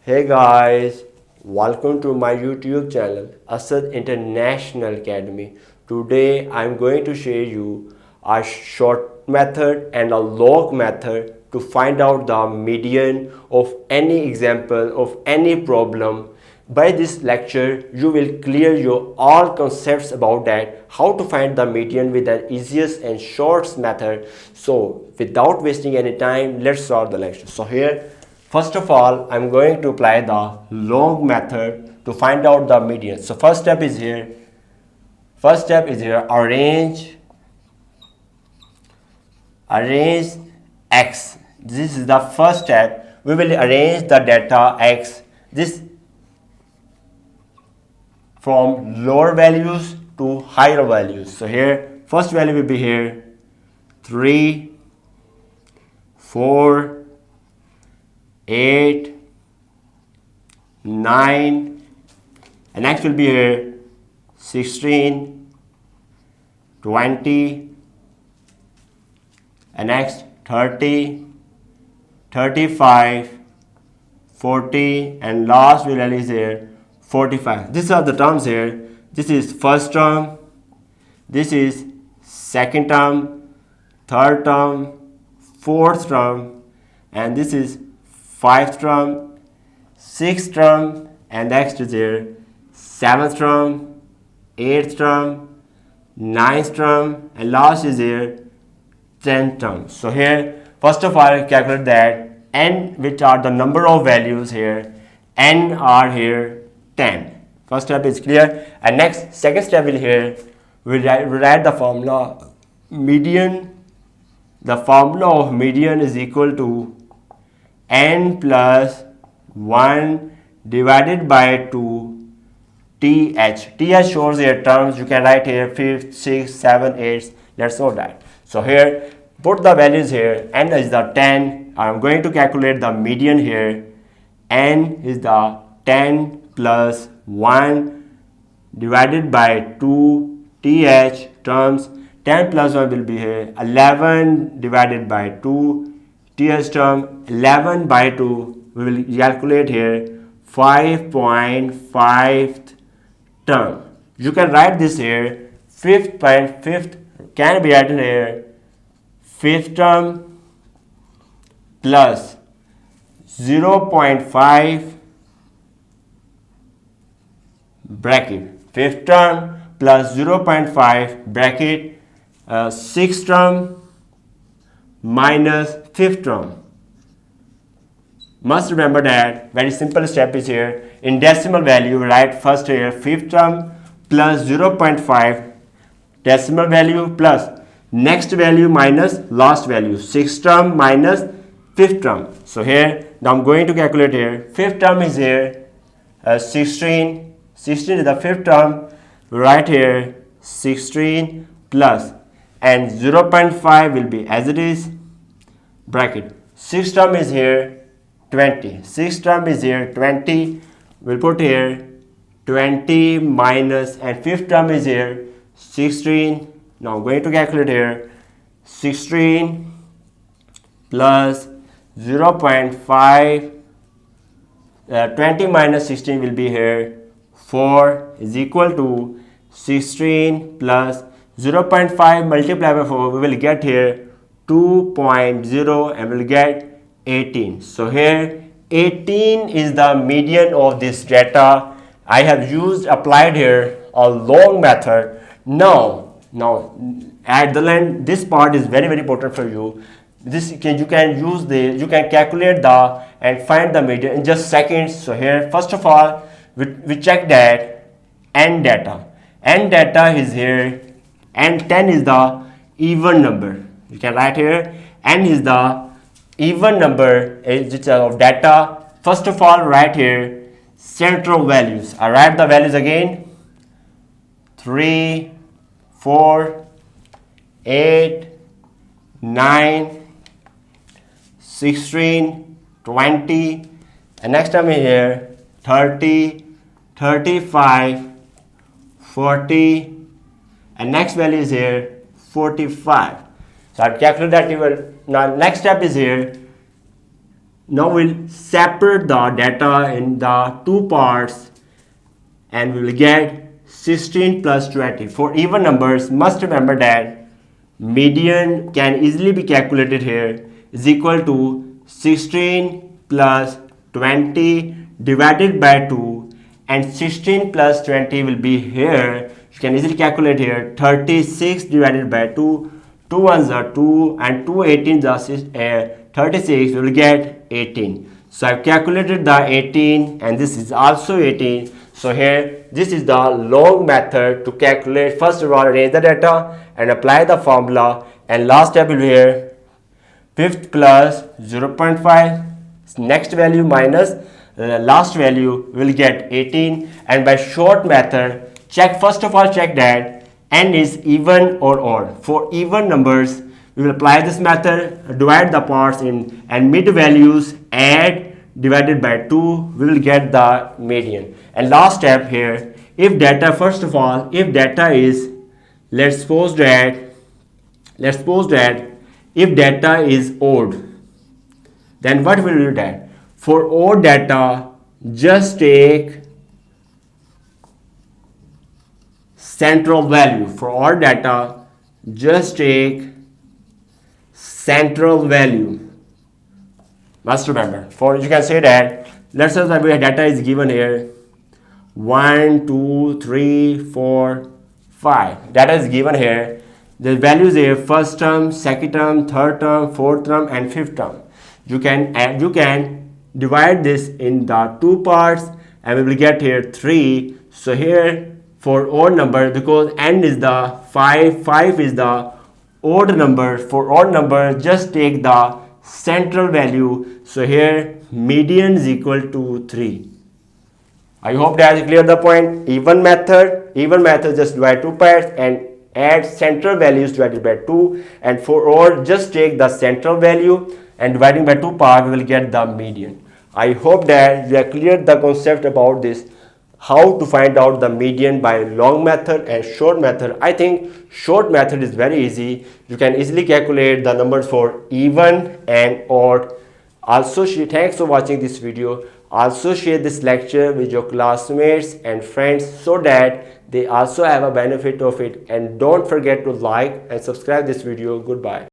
Hey guys, welcome to my YouTube channel Asad International Academy. Today I'm going to share you a short method and a long method to find out the median of any example of any problem. By this lecture you will clear your all concepts about that, how to find the median with the easiest and shortest method. So without wasting any time, let's start the lecture. So here, first of all, I'm going to apply the long method to find out the median. So first step is here. Arrange x. This is the first step. We will arrange the data x. This from lower values to higher values. So here, first value will be here 3, 4, 8, 9, and next will be here 16, 20, and next 30, 35, 40, and last value is here 45. These are the terms here. This is first term, this is second term, third term, fourth term, and this is fifth term, sixth term, and next is here seventh term, eighth term, ninth term, and last is here 10th term. So here, first of all, calculate that n, which are the number of values here, n are here 10. First step is clear, and next second step will here we write the formula median. The formula of median is equal to n plus 1 divided by 2 th. Th shows here terms. You can write here 5th, 6th, 7th, 8th. Let's know that. So here, put the values here. N is the 10. I'm going to calculate the median here. N is the 10 plus 1 divided by 2 th terms. 10 plus 1 will be here 11 divided by 2 th term. 11 by 2 we will calculate here 5.5 term. You can write this here. Fifth can be written here. Fifth term plus 0.5 bracket. Fifth term plus 0.5 bracket. Sixth term minus fifth term. Must remember that very simple step is here. In decimal value, write first here fifth term plus 0.5 decimal value plus next value minus last value, sixth term minus fifth term. So here, now I'm going to calculate here. Fifth term is here 16. 16 is the fifth term. We write here 16 plus, and 0.5 will be as it is, bracket. Sixth term is here 20. Sixth term is here 20. We'll put here 20 minus, and fifth term is here 16. Now I'm going to calculate here 16 plus 0.5. 20 minus 16 will be here 4 is equal to 16 plus 0.5 multiplied by 4. We will get here 2.0 and we'll get 18. So here 18 is the median of this data. I have applied here a long method. Now at the end, this part is very important for you. You can calculate the and find the median in just seconds. So here, first of all, we check that n data is here, and 10 is the even number. You can write here n is the even number of data. First of all, write here central values. I write the values again: 3, 4, 8, 9, 16, 20, and next time here 30, 35, 40, and next value is here 45. So I'll calculate that. Now next step is here Now we'll separate the data in the two parts and we will get 16 plus 20. For even numbers, must remember that median can easily be calculated here is equal to 16 plus 20 divided by 2, and 16 plus 20 will be here. You can easily calculate here 36 divided by 2. 2 ones are 2 and 2 18s are 36. We will get 18. So I've calculated the 18 and this is also 18. So here this is the long method to calculate. First of all, arrange the data and apply the formula, and last step will be here 5th plus 0.5, next value minus last value will get 18. And by short method, check, first of all check that n is even or odd. For even numbers we will apply this method, divide the parts in, and mid values add divided by 2, we will get the median. And last step here, if data, first of all, if data is, let's suppose that if data is odd, then what will you do that? For odd data, just take central value. For odd data, just take central value. Must remember. For, you can say that, let's say that where data is given here 1 2 3 4 5, data is given here. The values here, first term, second term, third term, fourth term and fifth term. You can divide this in the two parts and we will get here 3. So here for odd number, because n is the 5 is the odd number, for odd number just take the central value. So here median is equal to 3. I hope that is clear the point. Even method just divide two parts and add central values divided by 2, and for odd just take the central value and dividing by 2 parts we will get the median. I hope that you are clear the concept about this, how to find out the median by long method and short method. I think short method is very easy. You can easily calculate the numbers for even and odd. Also, thanks for watching this video. Also share this lecture with your classmates and friends so that they also have a benefit of it, and don't forget to like and subscribe this video. Goodbye.